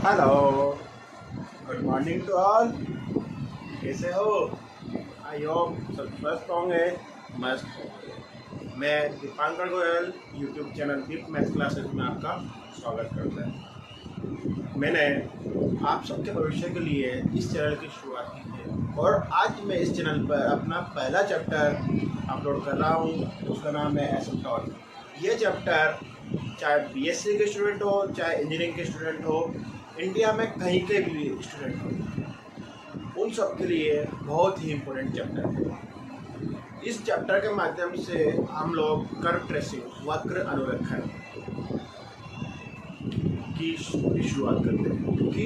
Hello, good morning to all. कैसे हो? I hope सब स्वस्थ होंगे, मस्त होंगे। मैं दीपांकर गोयल यूट्यूब चैनल दीप मैथ क्लासेस में आपका स्वागत करता है। मैंने आप सबके भविष्य के लिए इस चैनल की शुरुआत की है और आज मैं इस चैनल पर अपना पहला चैप्टर अपलोड कर रहा हूँ। उसका नाम है एसिम्प्टोट। ये चैप्टर चाहे बीएससी के स्टूडेंट हो, चाहे इंजीनियरिंग के स्टूडेंट हो, इंडिया में कहीं के भी स्टूडेंट हो, उन सब के लिए बहुत ही इम्पोर्टेंट चैप्टर है। इस चैप्टर के माध्यम से हम लोग कर्व ट्रेसिंग, वक्र अनुरेखण की शुरुआत करते हैं, क्योंकि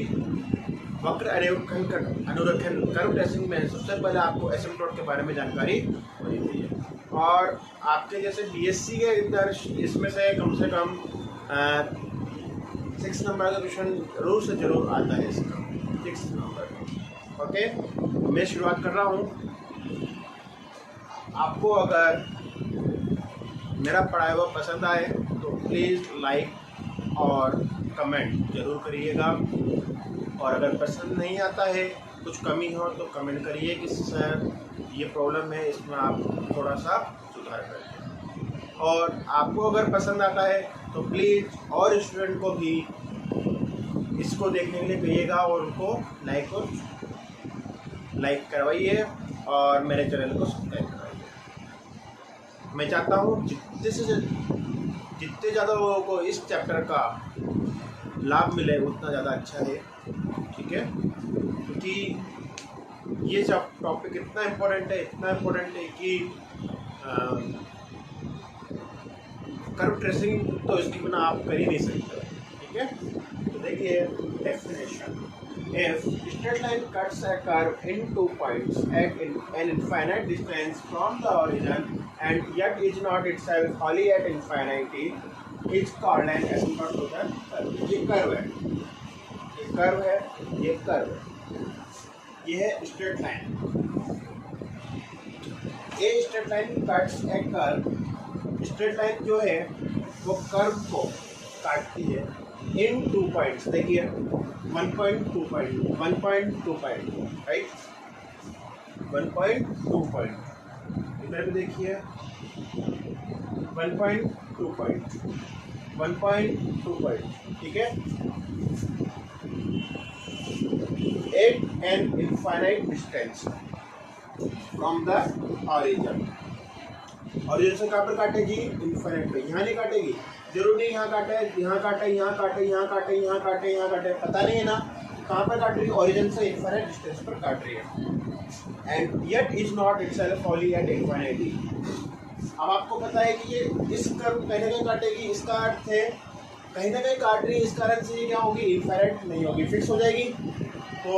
वक्र अनुरेखण कर्व ट्रेसिंग में सबसे पहले आपको एसिम्प्टोट के बारे में जानकारी होनी चाहिए। और आपके जैसे बीएससी के अंदर इसमें से कम 6 नंबर का क्वेश्चन जरूर आता है इसका, 6 नंबर। ओके, मैं शुरुआत कर रहा हूँ। आपको अगर मेरा पढ़ाया हुआ पसंद आए तो प्लीज़ लाइक और कमेंट ज़रूर करिएगा। और अगर पसंद नहीं आता है, कुछ कमी हो तो कमेंट करिए कि सर ये प्रॉब्लम है, इसमें आप थोड़ा सा सुधार करिए। और आपको अगर पसंद आता है तो प्लीज़ और स्टूडेंट को भी इसको देखने के लिए कहिएगा और उनको लाइक करवाइए और मेरे चैनल को सब्सक्राइब करवाइए। मैं चाहता हूँ जितने ज़्यादा लोगों को इस चैप्टर का लाभ मिले उतना ज़्यादा अच्छा है, ठीक है? क्योंकि ये सब टॉपिक इतना इम्पोर्टेंट है कि कर्व ट्रेसिंग तो इसके बिना आप कर ही नहीं सकते, ठीक है? तो देखिए definition. If straight line cuts a curve in 2 points at an infinite distance from the origin and yet is not itself wholly at infinity, is called an asymptote to the curve। ये curve है, ये है straight line. A straight line cuts A curve. Straight line जो है वो curve को काटती है इन 2 पॉइंट्स। देखिए 1.2 पॉइंट, राइट? 1.2 पॉइंट, इधर भी देखिए 1.2 पॉइंट, ठीक है? At an infinite distance from the origin. Origin से कहाँ पर काटेगी? इनफाइनाइट पे। यहाँ नहीं काटेगी, जरूर नहीं यहाँ काटे, पता नहीं है ना कहाँ पर काट रही है? ऑरिजिन से इनफाइनाइट डिस्टेंस पर काट रही है। And yet is not itself wholly at infinity। अब आपको पता है कि ये इस कर्व कहीं ना कहीं काटेगी, इसका अर्थ है कहीं ना कहीं काट रही है, इस कारण से ये क्या होगी? इनफाइनाइट नहीं होगी, फिक्स हो जाएगी। तो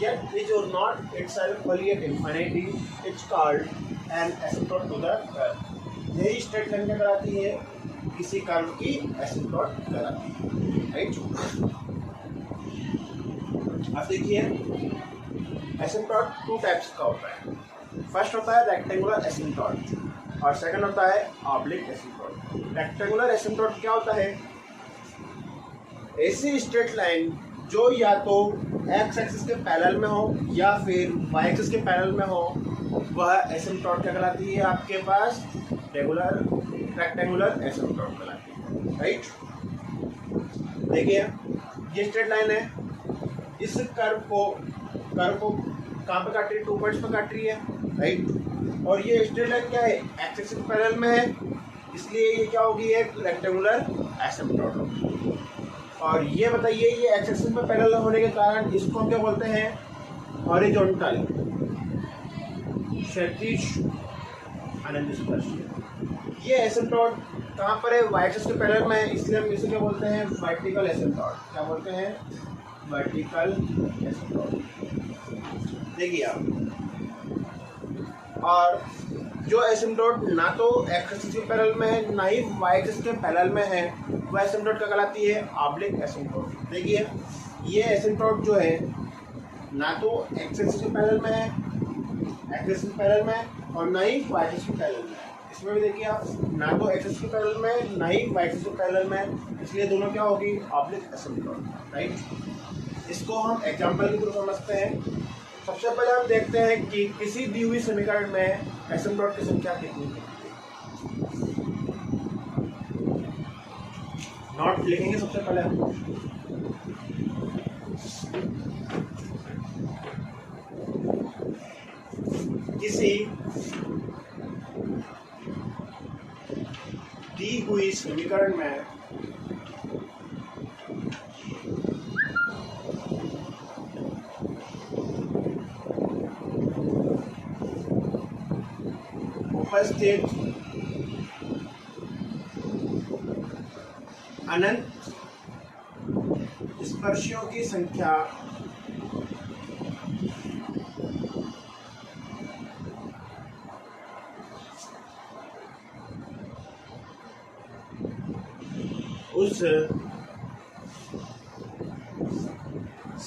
yet is not itself wholly at infinity, it's called an asymptote to the curve. यही स्ट्रेट लाइन क्या कराती है? किसी कर्व की एसिम्प्टोट कराती है, राइट? अब देखिए एसिम्प्टोट 2 टाइप्स का होता है। फर्स्ट होता है रेक्टेंगुलर एसिम्प्टोट और सेकंड होता है ऑब्लिक एसिम्प्टोट। रेक्टेंगुलर एसिम्प्टोट क्या होता है? ऐसी स्ट्रेट लाइन जो या तो एक्स एक्सिस के पैरेलल में हो या फिर वाई एक्सिस के पैरेलल में हो, वह एसिम्प्टोट क्या कहलाती है? आपके पास रेक्टेंगुलर एसिम्प्टोट कहलाती है, राइट? देखिए ये स्ट्रेट लाइन है, इस कर्व को कहाँ पे काट रही है? 2 पॉइंट्स पे काट रही है, राइट? और ये स्ट्रेट लाइन क्या है? एक्स एक्सिस के पैरेलल में है, इसलिए ये क्या होगी? एक रेक्टेंगुलर एसिम्प्टोट होगी। और ये बताइए, ये एक्स एक्सिस में पैरेलल होने के कारण इसको हम क्या बोलते हैं? हॉरिजॉन्टल, क्षैतिज अनंत स्पर्श। ये एसिम्प्टोट कहाँ पर है? वाई एक्सिस के पैरेलल में है, इसलिए हम इसे क्या बोलते हैं? Vertical asymptote. क्या बोलते हैं? Vertical asymptote. देखिए आप, और जो एसिम्प्टोट ना तो एक्स एक्सिस के पैरेलल में है ना ही वाई एक्सिस के पैरेलल में है, वह एसिम्प्टोट क्या कहलाती है? Oblique asymptote. देखिए ये एसिम्प्टोट जो है ना तो एक्स एक्सिस के पैरेलल में है, और ना ही वाई एक्सिस के पैरेलल में है। इसमें भी देखिए आप, ना तो एक्स एक्सिस के पैरेलल में ना ही वाई एक्सिस के पैरेलल में, इसलिए दोनों क्या होगी? Oblique asymptote, right? इसको हम एग्जाम्पल के थ्रू समझते हैं। सबसे पहले हम देखते हैं कि किसी दी हुई समीकरण में एसिम्प्टोट की संख्या कितनी है। नोट लिखेंगे सबसे पहले हम। किसी दी हुई समीकरण में उपस्थित अनंत स्पर्शियों की संख्या उस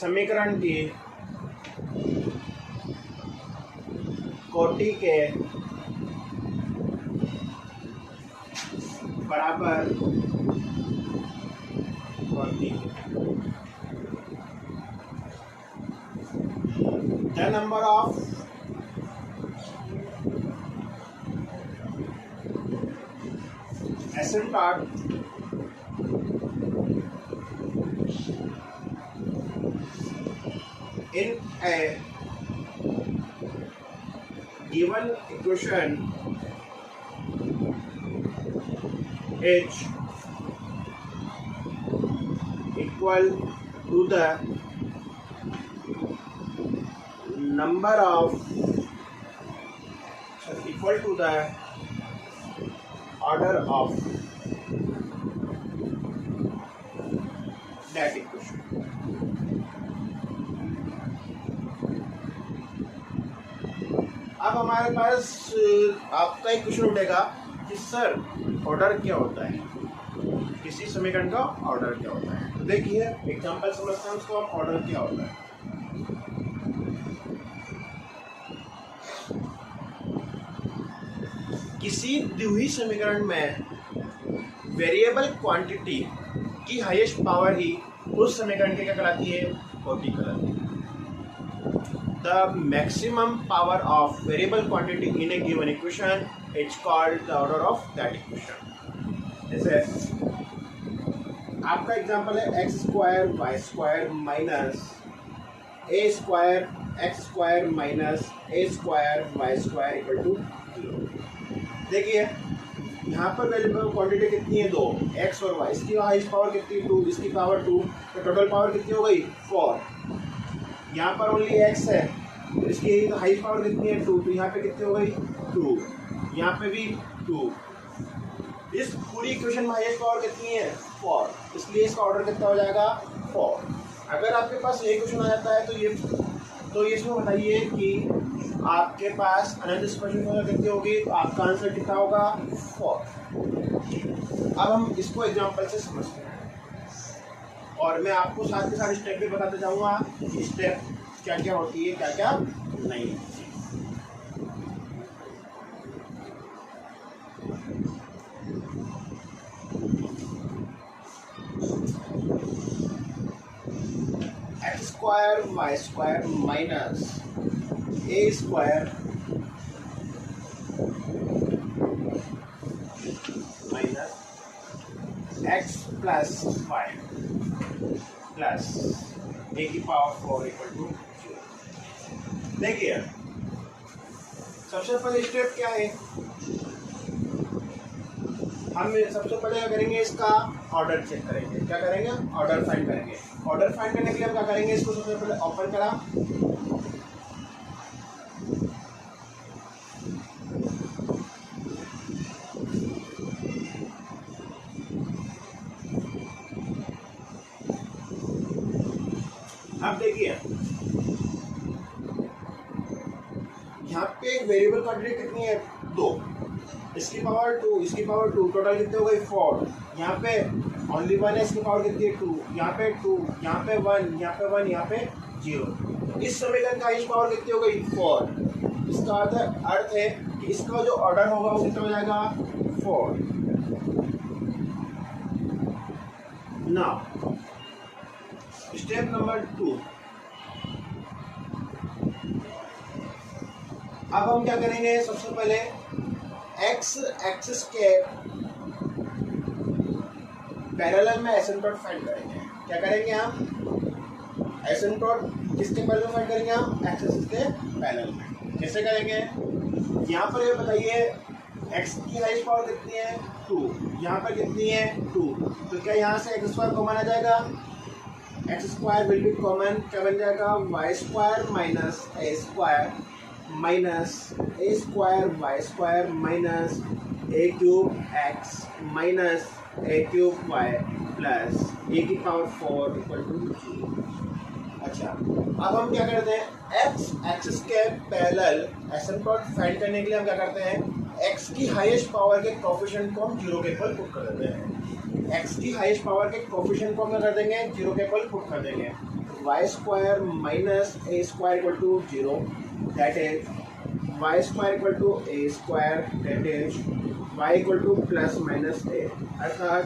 समीकरण की कोटि के बराबर होती है। The number of asymptote in a given equation is equal to the number of equal to the order of that equation। अब हमारे पास आपका एक क्वेश्चन उठेगा कि सर ऑर्डर क्या होता है, किसी समीकरण का ऑर्डर क्या होता है। तो देखिए एग्जांपल समझते हैं उसको, हम ऑर्डर क्या होता है। किसी दी हुई समीकरण में वेरिएबल क्वांटिटी की हाईएस्ट पावर ही उस समीकरण की क्या कहलाती है, कोटि कहलाती है। The maximum power of variable quantity in a given equation is called the order of that equation. जैसे आपका एग्जांपल है x square y square minus a square x square minus a square y square equal to 0। देखिए यहाँ पर variable quantity कितनी है, 2, x और Y. इसकी हाईएस्ट पावर कितनी, 2, इसकी पावर 2, तो टोटल पावर कितनी हो गई, 4। यहाँ पर ओनली एक्स है तो इसकी हाईएस्ट पावर कितनी है, 2, तो यहाँ पे कितनी हो गई, 2, यहाँ पे भी 2। इस पूरी इक्वेशन में हाईएस्ट पावर कितनी है, 4, इसलिए इसका ऑर्डर कितना हो जाएगा, 4। अगर आपके पास ये इक्वेशन आ जाता है तो ये इसमें बताइए कि आपके पास अनंत स्पर्शियों कितनी होगी, तो आपका आंसर कितना होगा, 4। अब हम इसको एग्जांपल से समझते हैं और मैं आपको साथ के साथ स्टेप भी बताते जाऊंगा कि स्टेप क्या क्या होती है, क्या क्या नहीं होती। X square y square minus a square minus x plus y plus a की पावर 4 इक्वल टू 0। देखिए सबसे पहले स्टेप क्या है, हम सबसे पहले क्या करेंगे, इसका ऑर्डर चेक करेंगे। क्या करेंगे, ऑर्डर फाइंड करेंगे। ऑर्डर फाइंड करने के लिए हम क्या करेंगे, इसको सबसे पहले ओपन करा, अब देखिए यहाँ पे एक वेरिएबल क्वांटिटी कितनी है, 2, इसकी पावर 2, इसकी पावर 2, टोटल कितने हो गई, 4। यहाँ पे ओनली 1 है, इसकी पावर कितनी है, 2, यहाँ पे 2, यहाँ पे 1, यहाँ पे 1, यहाँ पे 0। इस समीकरण का हाईएस्ट पावर कितनी हो गई, 4। इसका अर्थ है कि इसका जो ऑर्डर होगा वो कितना हो जाएगा, 4। नाउ स्टेप नंबर 2, अब हम क्या करेंगे, सबसे पहले एक्स एक्सिस के पैरेलल में एसिम्पटोट फाइंड करेंगे। क्या करेंगे हम, एसिम्पटोट किसके पैरेलल में फाइंड करेंगे हम, एक्स एक्सिस के पैरेलल में। कैसे करेंगे, यहाँ पर ये बताइए x की हाईएस्ट पावर कितनी है 2, यहाँ पर कितनी है 2, तो क्या यहाँ से एक्स स्क्वायर कॉमन आ जाएगा, x square will be common, क्या बन जाएगा Y square minus a square minus a square y square minus A cube x minus A cube Y plus a की पावर 4 इक्वल टू 0। अच्छा, अब हम क्या करते हैं, एक्स एक्सिस के पैरेलल एसिम्पटोट फाइंड करने के लिए हम क्या करते हैं, एक्स की हाईएस्ट पावर के कोफिशिएंट को हम 0 के इक्वल पुट कर देते हैं। एक्स की हाईएस्ट पावर के कोफिशिएंट को हम क्या कर देंगे, 0 के इक्वल पुट कर देंगे। Y square minus a square equal to 0, that is y square equal to a square, that is y equal to plus minus a. अर्थात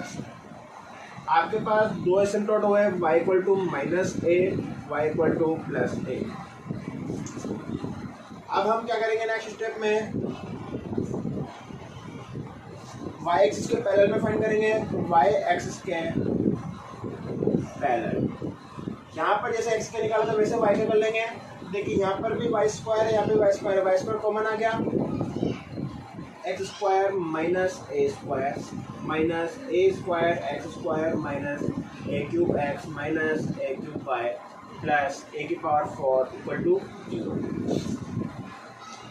आपके पास दो एसिम्पटोट हुए, y equal to minus a, y equal to plus a. अब हम क्या करेंगे next step में, y एक्सिस के पैरेलल में फाइंड करेंगे, y एक्सिस के पैरेलल। यहाँ पर जैसे x के निकाला था वैसे y के कर लेंगे। देखिए यहाँ पर भी वाई स्क्वायर है, यहाँ पे वाई स्क्वायर है, वाई स्क्वायर कॉमन आ गया, x square minus a square minus a square x square minus A cube x minus A cube Y plus a की पावर 4 इक्वल टू 0।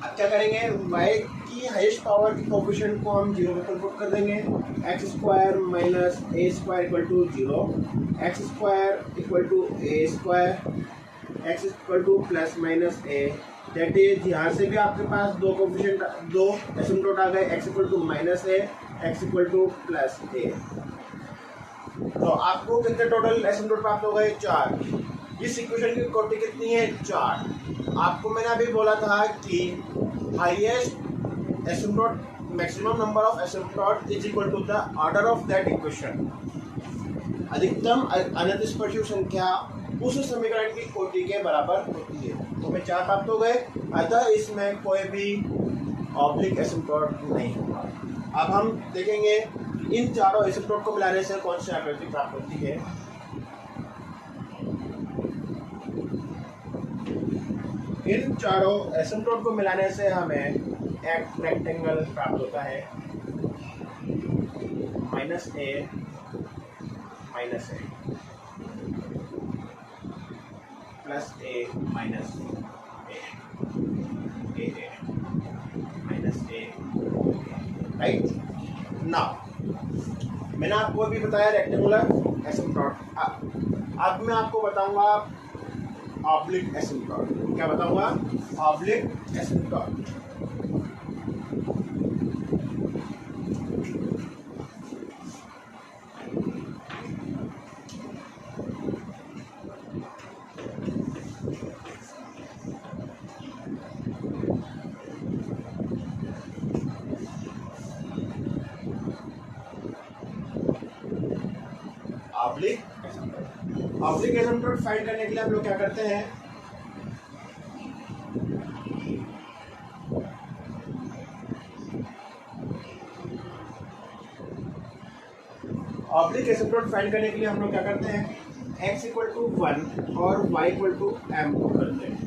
अब क्या करेंगे, y की हाईएस्ट पावर की coefficient को हम 0 पे पुट कर देंगे, x square minus a square equal to 0, x square equal to a square x equal to plus minus a, that is यहाँ से भी आपके पास दो कोफिशिएंट, दो एसिम्पटोट आ गए, x equal to minus a, x equal to plus a. तो आपको कितने टोटल एसिम्पटोट प्राप्त हो गए, 4। इस इक्वेशन की कोटि कितनी है, 4। आपको मैंने अभी बोला था कि highest asymptote, maximum number of asymptote is equal to the order of that equation. अधिकतम अनतिस्पर्शी संख्या उस समीकरण की कोटि के बराबर होती है। तो हमें 4 प्राप्त हो गए, अतः इसमें कोई भी ऑब्लिक एसिम्पटोट नहीं होगा। अब हम देखेंगे इन चारों एसिम्पटोट को मिलाने से कौन सी आकृति प्राप्त होती है। इन चारों एसिम्पटोट को मिलाने से हमें एक रेक्टेंगल प्राप्त होता है, माइनस ए प्लस ए माइनस ए माइनस ए, राइट। नाउ मैंने आपको अभी बताया रेक्टेंगुलर एसिम्पटोट। अब मैं आपको बताऊंगा ऑब्लिक एसिम्पटोट। क्या बताऊंगा, ऑब्लिक एसिम्पटोट। ऑब्लिक एसिम्पटोट फाइंड करने के लिए हम लोग क्या करते हैं, ऑब्लिक एसिम्पटोट फाइंड करने के लिए हम लोग क्या करते हैं, x इक्वल टू 1 और y equal to m put करते हैं।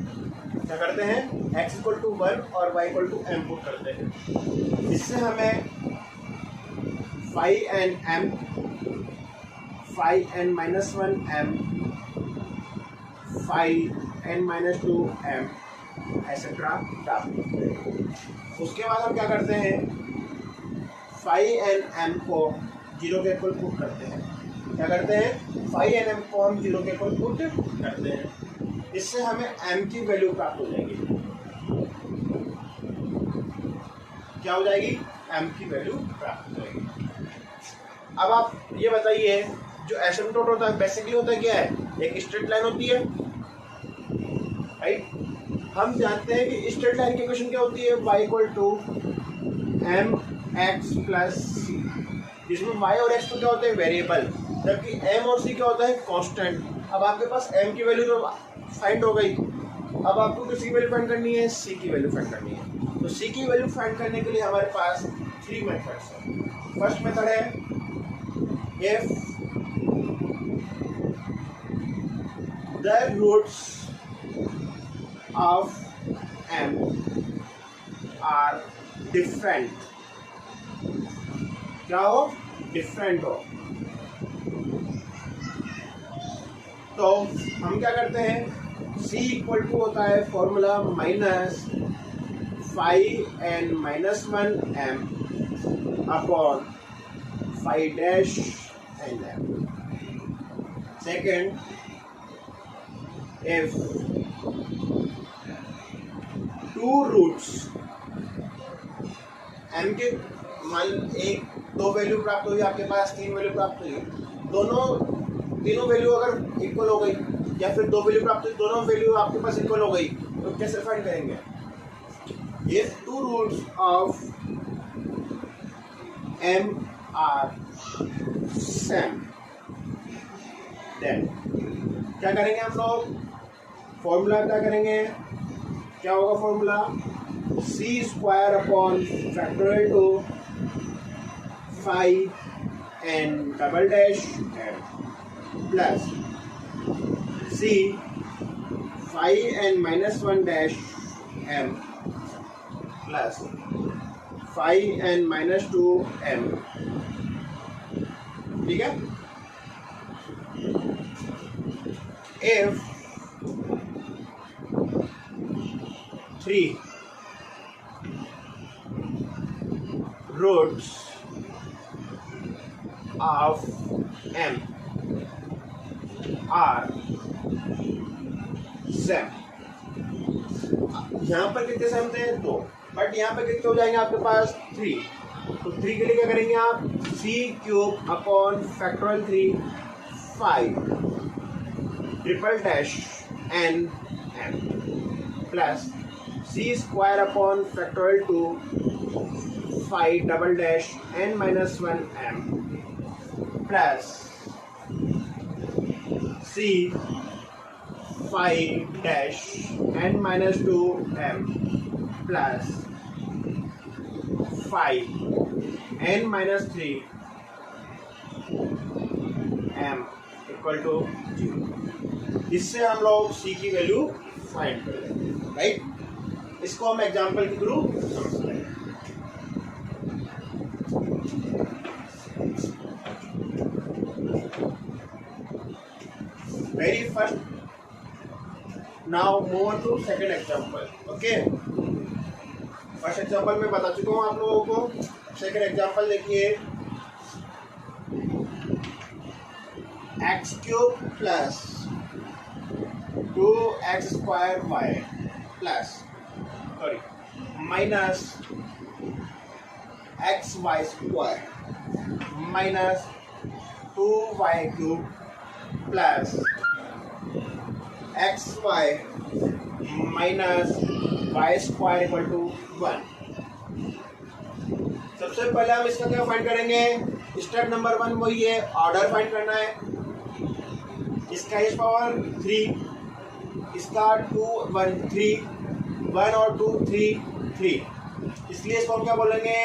क्या करते हैं, x इक्वल टू 1 और y equal to m put करते हैं। इससे हमें phi n minus 1 m, phi n minus 2 m etcetera प्राप्त होते हैं। उसके बाद हम क्या करते हैं, phi n m को 0 के इक्वल पुट करते हैं। क्या करते हैं, phi n m को हम 0 के इक्वल पुट करते हैं। इससे हमें m की वैल्यू प्राप्त हो जाएगी। क्या हो जाएगी, m की वैल्यू प्राप्त हो जाएगी। अब आप ये बताइए, जो एसिम्पटोट होता है बेसिकली होता है क्या है, एक स्ट्रेट लाइन होती है, राइट। हम जानते हैं कि स्ट्रेट लाइन की इक्वेशन क्या होती है, y equal to m x plus c, जिसमें y और x तो क्या होते हैं वेरिएबल, जबकि m और c क्या होता है कांस्टेंट। अब आपके पास m की वैल्यू तो फाइंड हो गई, अब आपको किसी की वैल्यू फाइंड करनी है, c की वैल्यू फाइंड करनी है। तो c की वैल्यू फाइंड करने के लिए हमारे पास 3 मेथड्स हैं। फर्स्ट मेथड है if the roots of m are different, क्या हो, डिफरेंट हो, तो हम क्या करते हैं, c इक्वल टू होता है formula minus 5n-1m upon 5-n m। Second, if two roots m के मान एक दो वैल्यू प्राप्त हुई आपके पास, 3 वैल्यू प्राप्त हुई, तीनों वैल्यू अगर इक्वल हो गई या फिर 2 वैल्यू प्राप्त हुई, दोनों वैल्यू आपके पास इक्वल हो गई, तो कैसे फाइंड करेंगे? If two roots of m are same, then क्या करेंगे हम लोग? फॉर्मूला क्या करेंगे? क्या होगा formula? c square upon factorial two 5n double dash m plus c 5n-1 dash m plus 5n-2 m। ठीक है? if 3 roots of m are same, यहाँ पर कितने सेम थे? 2, बट यहाँ पे कितने हो जाएंगे आपके पास? 3। तो 3 के लिए क्या करेंगे आप? c³ upon factorial 3 5 triple dash n m plus c square upon factorial 2 5 double dash n-1 m plus c 5 dash n-2 m plus 5 n-3 m equal to 0। इससे हम लोग c की वैल्यू फाइंड कर लेंगे, राइट? इसको हम एग्जांपल के through समझ लेंगे। Very first, now move on to second example. Okay, first example में बता चुका हूं आप लोगों को। सेकंड एग्जांपल देखिए, x³ plus 2x² y plus minus xy² minus 2y³ plus xy minus y² equal to 1। सबसे पहले हम इसका क्या फाइंड करेंगे? स्टेप नंबर 1 वही है, ऑर्डर फाइंड करना है। इसका h पावर 3, इसका 2 1 3 1 और 2 3 3, इसलिए इसको हम क्या बोलेंगे?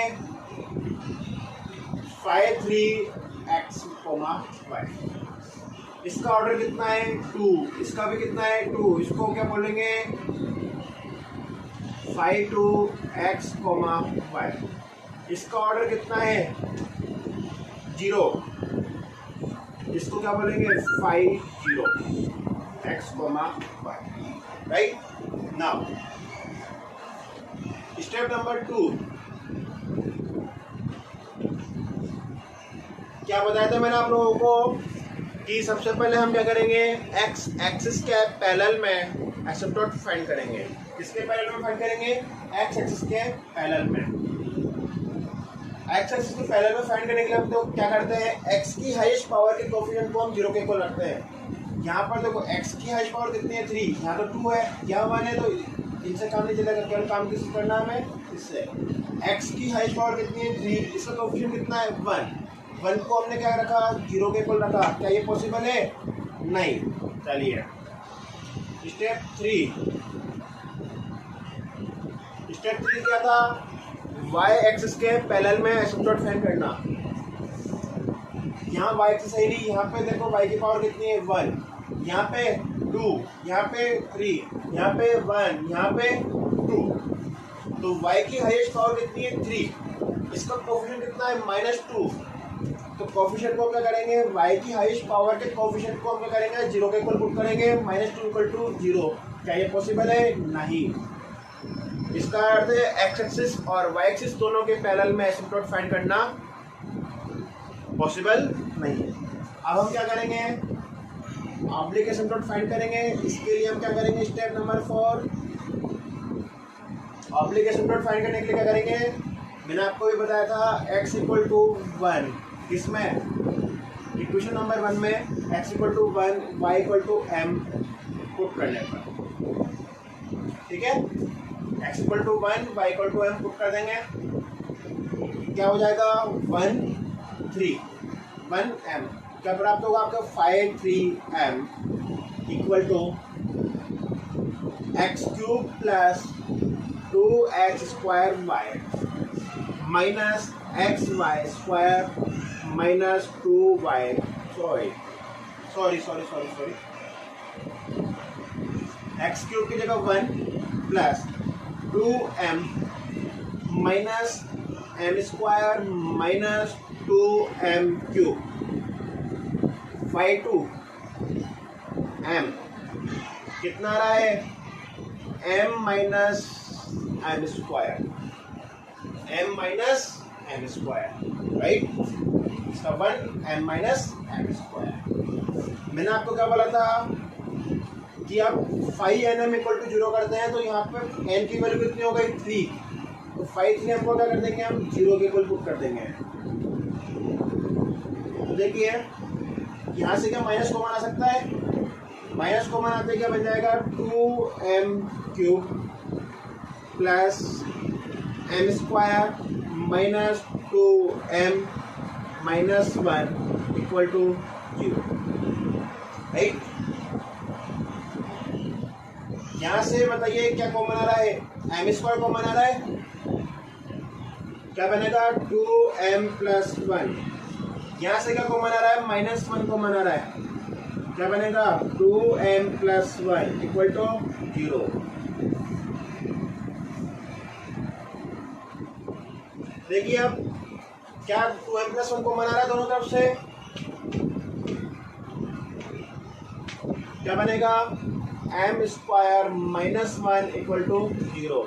5 3x, y। इसका ऑर्डर कितना है? 2, इसका भी कितना है? 2, इसको क्या बोलेंगे? 5 2x, y। इसका ऑर्डर कितना है? 0, इसको क्या बोलेंगे? 5 0x, y, right? Now step number 2, क्या बताया था मैंने आप लोगों को कि सबसे पहले हम क्या करेंगे? x एक्सिस के पैरेलल में एसिम्पटोट फाइंड करेंगे। किसके पैरेलल में फाइंड करेंगे? x एक्सिस के पैरेलल में। x एक्सिस के पैरेलल में फाइंड करने के लिए हम तो क्या करते हैं? x की हाईएस्ट पावर के कोएफिशिएंट को हम 0 के इक्वल रखते हैं। यहाँ पर देखो x की हाईएस्ट पावर कितनी है? 3, यहाँ तो 2 है, यहाँ 1 है, तो इनसे काम नहीं चलेगा। केवल काम किससे करना है हमें? इससे। x की हाईएस्ट पावर कितनी है? 3, इसका कोएफिशिएंट कितना है? 1 को हमने क्या रखा? 0 के इक्वल रखा। क्या ये पॉसिबल है? नहीं। चलिए स्टेप 3 क्या था, y एक्सिस के पैरेलल में एसिम्पटोट फाइंड करना। यहाँ y एक्सिस है नहीं, यहाँ पे देखो y की पावर कितनी है 1, यहाँ पे 2, यहाँ पे 3, यहाँ पे 1, यहाँ पे 2, तो y की हाईएस्ट पावर कितनी है 3, इसका कोफिशिएंट कितना है -2, तो कोफिशिएंट को क्या करेंगे, y की हाईएस्ट पावर के कोफिशिएंट को हम क्या करेंगे 0 के इक्वल पुट करेंगे, -2 = 0। क्या ये पॉसिबल है? नहीं। इसका अर्थ है एक्स एक्सिस और वाई एक्सिस दोनों के पैरेलल में एसिम्पटोट फाइंड करना पॉसिबल नहीं है। अब हम क्या करेंगे, ऑब्लिक एसिम्पटोट फाइंड करेंगे। इसके लिए हम क्या करेंगे, स्टेप नंबर 4 ऑब्लिक एसिम्पटोट फाइंड करने के लिए क्या करेंगे, मैंने आपको भी बताया था x = 1, किसमें, इक्वेशन नंबर 1 में x = 1 y = m पुट करने पर, ठीक है, x = 1 y = m पुट कर देंगे, क्या हो जाएगा 1 3 1m, क्या प्राप्त होगा आपका 5 3m = x³ + 2x² y minus xy² - 2y, sorry x³ की जगह 1 + 2m - m² - 2m³ 5 2m कितना आ रहा है, m - m², राइट, इसका 1 m - m²। मैंने आपको क्या बोला था कि आप 5nm = 0 करते हैं तो यहाँ पर n की वैल्यू कितनी हो गई 3, तो 5 3m को क्या कर देंगे हम 0 के इक्वल पुट कर देंगे। तो देखिए यहाँ से क्या माइनस कॉमन आ सकता है, माइनस कॉमन आते क्या बन जाएगा 2m³ + m² - 2m - 1 = 0, राइट। यहाँ से बताइए क्या कॉमन आ रहा है, m² कॉमन आ रहा है, क्या बनेगा 2m + 1। यहाँ से क्या कॉमन आ रहा है, -1 कॉमन आ रहा है, क्या बनेगा 2m + 1 = 0। देखिए अब क्या 2m + 1 कॉमन आ रहा है दोनों तरफ से, क्या बनेगा m² - 1 = 0।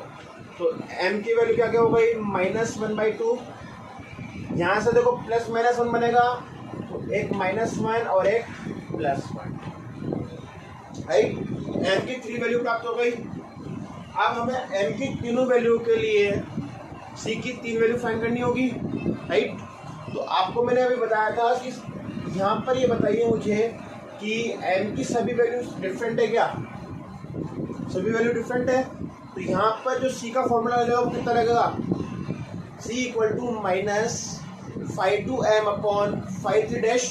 तो m की वैल्यू क्या हो गई -1/2, यहाँ से देखो +-1 बनेगा, तो एक -1 और एक +1, राइट। m की 3 वैल्यू प्राप्त हो गई। अब हमें m की तीनों वैल्यू के लिए c की 3 वैल्यू फाइंड करनी होगी, राइट। तो आपको मैंने अभी बताया था कि यहाँ पर ये बताइए मुझे कि m की सभी वैल्यूज डिफरेंट है क्या, सभी वैल्यू डिफरेंट है, तो यहाँ पर जो c का फॉर्मूला लगेगा वो कितना लगेगा, c = -5 2m/5 3m।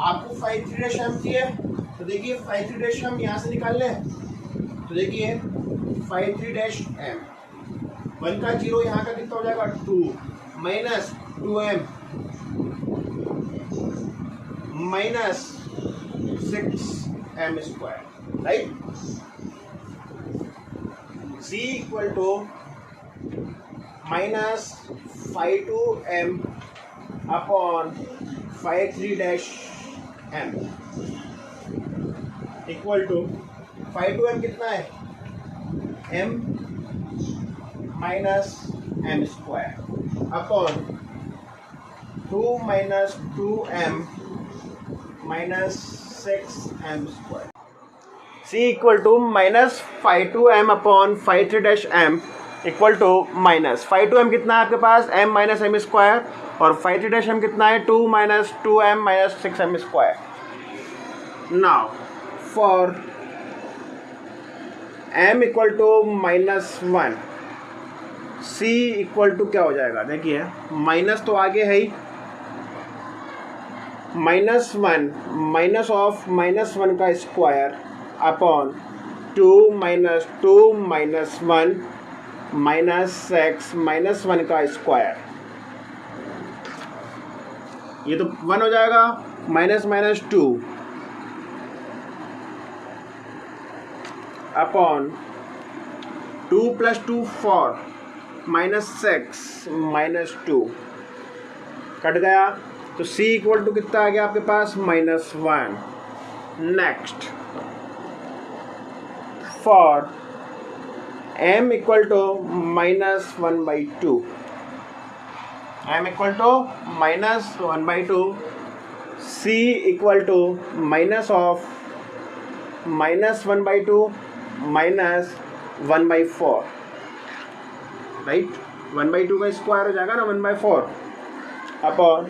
आपको 5 3m चाहिए, तो देखिए 5 3m यहाँ से निकाल लें, तो देखिए 5 3m 1 का 0 यहाँ का कितना हो जाएगा 2 - 2m - 6m², right. c = -5 2m/5 3m = 5 2m कितना है, m - m² upon 2 - 2m - 6m²। c = -5 2m/5 3m = -5 2m कितना है आपके पास, m - m², और 5 3m कितना है 2 - 2m - 6m²। Now for m = -1, c = क्या हो जाएगा, देखिए माइनस तो आगे है ही, -1 माइनस ऑफ -1 का square upon 2 minus 2 minus 1 minus x minus 1 का स्क्वायर, ये तो 1 हो जाएगा, minus minus 2 upon 2 plus 2 4 minus 6 minus 2 cut गया, तो c इक्वल टू कितना आ गया आपके पास -1। Next for m equal to -1/2, m equal to -1/2, c equal to minus of -1/2 minus 1/4, right. 1/2 का स्क्वायर हो जाएगा ना 1/4 अपॉन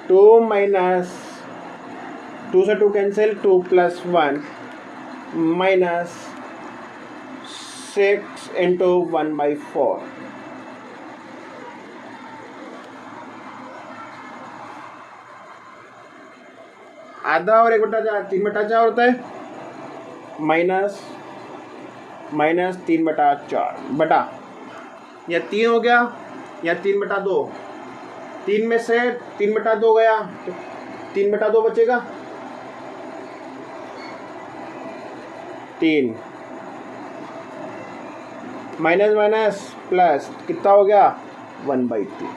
2 माइनस 2 से 2 कैंसिल, 2 प्लस 1 माइनस 6 इंटू 1/4, आधा और 1/4 3/4 होता है, माइनस 3/4 बटा, या 3 हो गया या 3/2, 3 में से 3/2 गया तो 3/2 बचेगा, 3 माइनस माइनस प्लस कितना हो गया 1/2,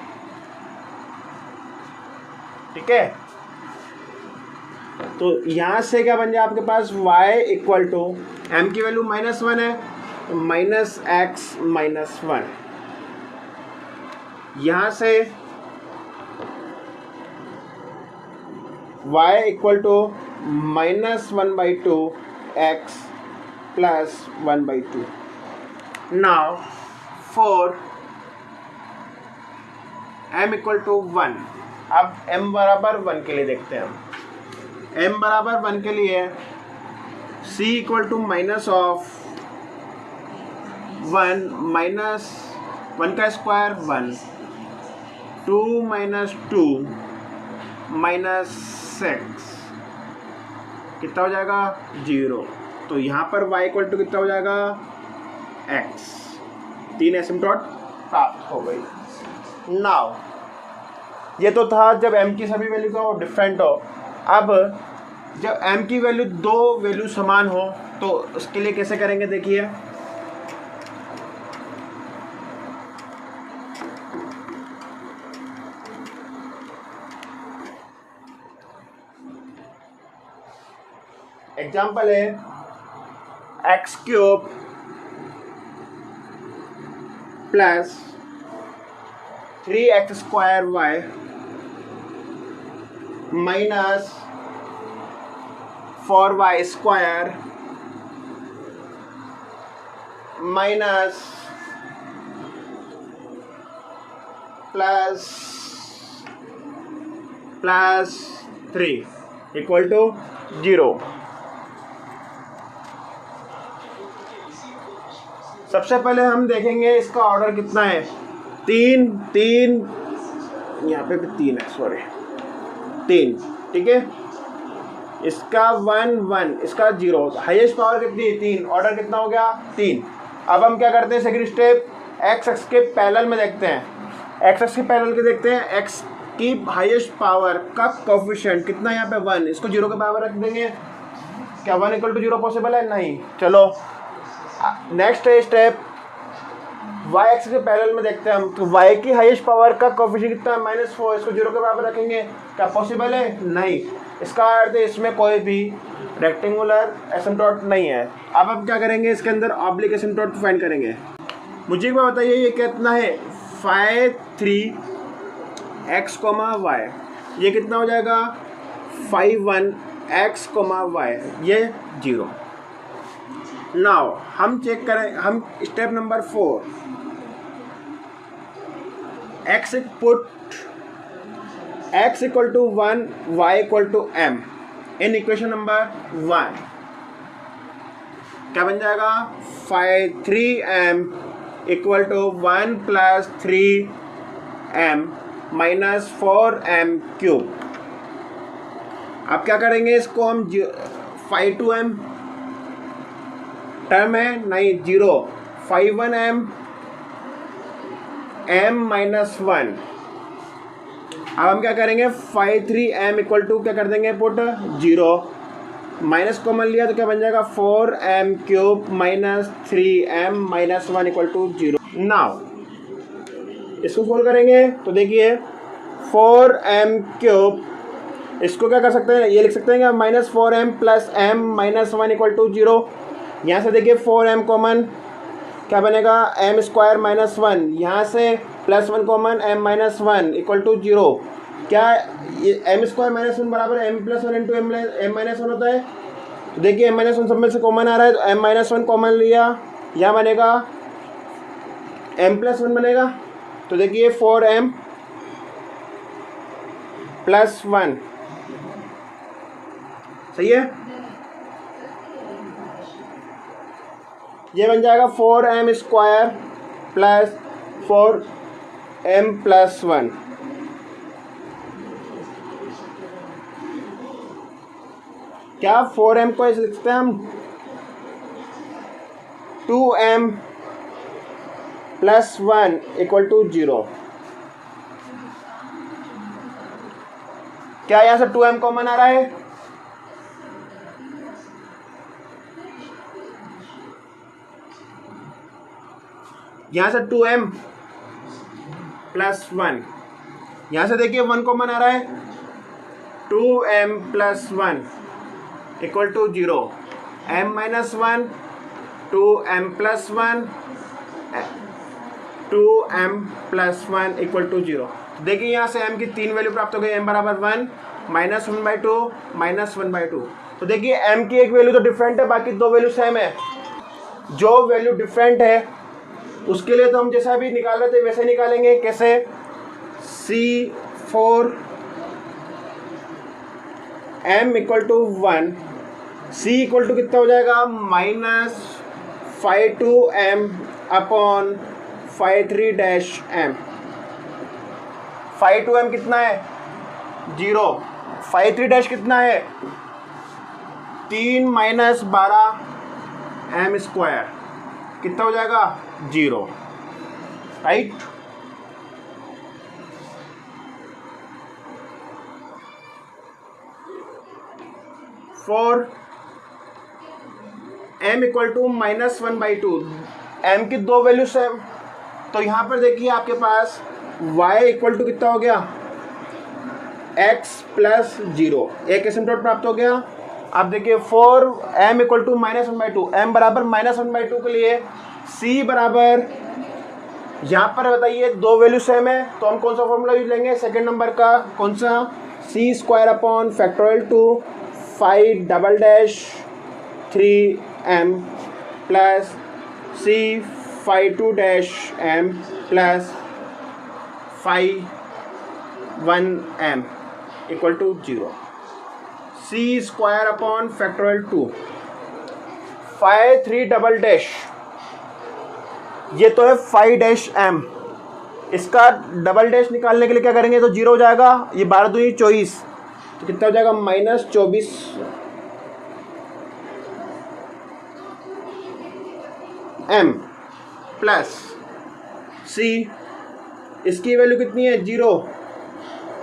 ठीक है। तो यहाँ से क्या बन जाए आपके पास y इक्वल टू m की वैल्यू -1 है तो -x -1, यहाँ से y equal to -1/2 x plus 1/2। Now for m equal to 1, अब m बराबर 1 के लिए देखते हैं हम, m बराबर 1 के लिए c equal to minus of 1 minus 1 का स्क्वायर 1, 2 माइनस 2 माइनस 6 कितना हो जाएगा 0, तो यहाँ पर y इक्वल टू कितना हो जाएगा x, 3 एसिम्पटोट प्राप्त हो गई। नाउ ये तो था जब m की सभी वैल्यू का डिफरेंट हो, अब जब m की वैल्यू दो वैल्यू समान हो तो उसके लिए कैसे करेंगे देखिए। एग्जाम्पल है x³ plus 3x² minus 4y² minus plus 3 equal to 0। सबसे पहले हम देखेंगे इसका ऑर्डर कितना है, 3 यहाँ पे भी 3 है, सॉरी 3, ठीक है। इसका 1 1, इसका 0, हाईएस्ट पावर कितनी है 3, ऑर्डर कितना हो गया 3। अब हम क्या करते हैं सेकंड स्टेप, x के पैरेलल में देखते हैं, x के पैरेलल के देखते हैं, x की हाईएस्ट पावर का कोएफिशिएंट कितना है यहाँ पे 1, इसको 0 के बराबर रख देंगे। क्या 1 इक्वल टू 0 पॉसिबल है, नहीं। चलो नेक्स्ट स्टेप, y एक्स के पैरेलल में देखते हैं हम, तो y की हाईएस्ट पावर का कोएफिशिएंट कितना है -4, इसको 0 के बराबर रखेंगे। क्या पॉसिबल है, नहीं। इसका अर्थ है इसमें कोई भी रेक्टेंगुलर एसिम्पटोट नहीं है। अब हम क्या करेंगे, इसके अंदर ऑब्लिक एसिम्पटोट फाइंड करेंगे। मुझे एक बात बताइए, ये कितना है 5 3 x, y, ये कितना हो जाएगा 5 1 x, y, ये 0। नाउ हम चेक करें, हम step number 4, x equal to 1 y equal to m in equation number 1 क्या बन जाएगा 3m equal to 1 plus 3m minus 4m cube, अब क्या करेंगे, इसको हम 5 टर्म है नहीं 0, 5 m माइनस 1। अब हम क्या करेंगे, 5 3m इक्वल टू क्या कर देंगे, पुट 0, माइनस कॉमन लिया तो क्या बन जाएगा, 4m³ minus 3m minus 1 equal to 0। Now इसको सोल्व करेंगे तो देखिए 4m³, इसको क्या कर सकते हैं, ये लिख सकते हैं कि minus 4m plus m minus 1 equal to 0। यहाँ से देखिए 4m कॉमन क्या बनेगा, m² माइनस 1, यहाँ से plus 1 common m minus 1 equal to 0। क्या m² माइनस 1 बराबर m plus 1 into m minus 1 होता है। तो देखिए m माइनस 1 सब में से कॉमन आ रहा है तो m माइनस 1 कॉमन लिया, यहाँ बनेगा m प्लस 1 बनेगा। तो देखिए 4m प्लस 1 सही है, ये बन जाएगा 4m² प्लस 4m प्लस 1। क्या 4m को ऐसे लिखते हैं हम 2m प्लस 1 इक्वल टू 0। क्या यहाँ से 2m कॉमन आ रहा है, यहाँ से 2m प्लस 1, यहाँ से देखिए 1 कॉमन आ रहा है, 2m plus 1 equal to 0, m minus 1 2m plus 1 2m plus 1 equal to 0। देखिए यहाँ से m की 3 वैल्यू प्राप्त हो गई, m बराबर 1 माइनस 1/2 माइनस 1/2। तो देखिए m की एक वैल्यू तो डिफरेंट है, बाकी 2 वैल्यू सेम है। जो वैल्यू डिफरेंट है उसके लिए तो हम जैसा भी निकाल रहे थे वैसे निकालेंगे। कैसे, C4 m equal to 1, c equal to कितना हो जाएगा, minus 5 2m upon 5 3-m। 5 2m कितना है, 0, 5 3 कितना है, 3 माइनस 12m² कितना हो जाएगा, 0, right. For m equal to minus 1/2, m की 2 वैल्यू सेम, तो यहाँ पर देखिए आपके पास y इक्वल टू कितना हो गया, x प्लस 0, एक एसिम्पटोट प्राप्त हो गया। आप देखिए 4m equal to minus 1/2, m बराबर माइनस 1/2 के लिए c बराबर, यहाँ पर बताइए 2 वैल्यू सेम है तो हम कौन सा फॉर्मूला यूज लेंगे, सेकंड नंबर का, कौन सा, c² upon factorial 2 5 3m plus c 5 2-m प्लस 1m equal to 0। c² upon factorial 2 5 3 ये तो है 5-m, इसका डबल डैश निकालने के लिए क्या करेंगे, तो 0 हो जाएगा, ये 12 दूनी 24, तो कितना हो जाएगा, माइनस 24 m प्लस c, इसकी वैल्यू कितनी है, 0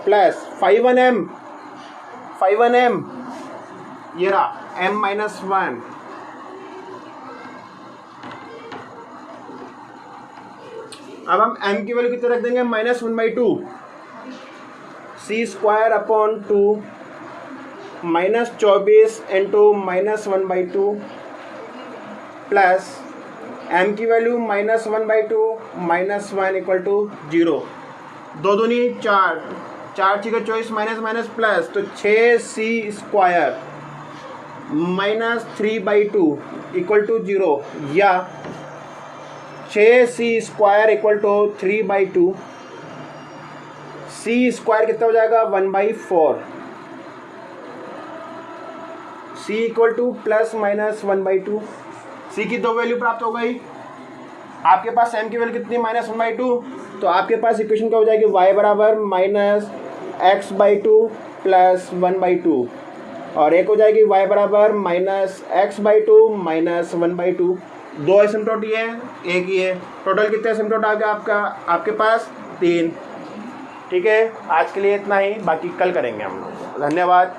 प्लस 5 1m ये रहा m माइनस 1। अब हम m की वैल्यू कितने रख देंगे, minus 1/2, c² upon 2 minus 24 into minus 1/2 plus m की value minus 1/2 minus 1 equal to 0, 2 दूनी 4, 4 6 24 माइनस माइनस प्लस, तो 6c² माइनस 3/2 इक्वल टू 0, या 6c² इक्वल टू 3/2, c² कितना हो जाएगा, 1/4, c equal to plus minus 1/2, c की 2 वैल्यू प्राप्त हो गई। आपके पास m की वैल्यू कितनी, माइनस 1/2, तो आपके पास इक्वेशन क्या हो जाएगी, y बराबर माइनस x/2 प्लस 1/2, और एक हो जाएगी y बराबर -x/2 -1/2। 2 एसिम्टोट ये है, एक ही है। टोटल कितने एसिम्टोट आ गया आपके पास? 3। ठीक है, आज के लिए इतना ही, बाकी कल करेंगे हम लोग। धन्यवाद।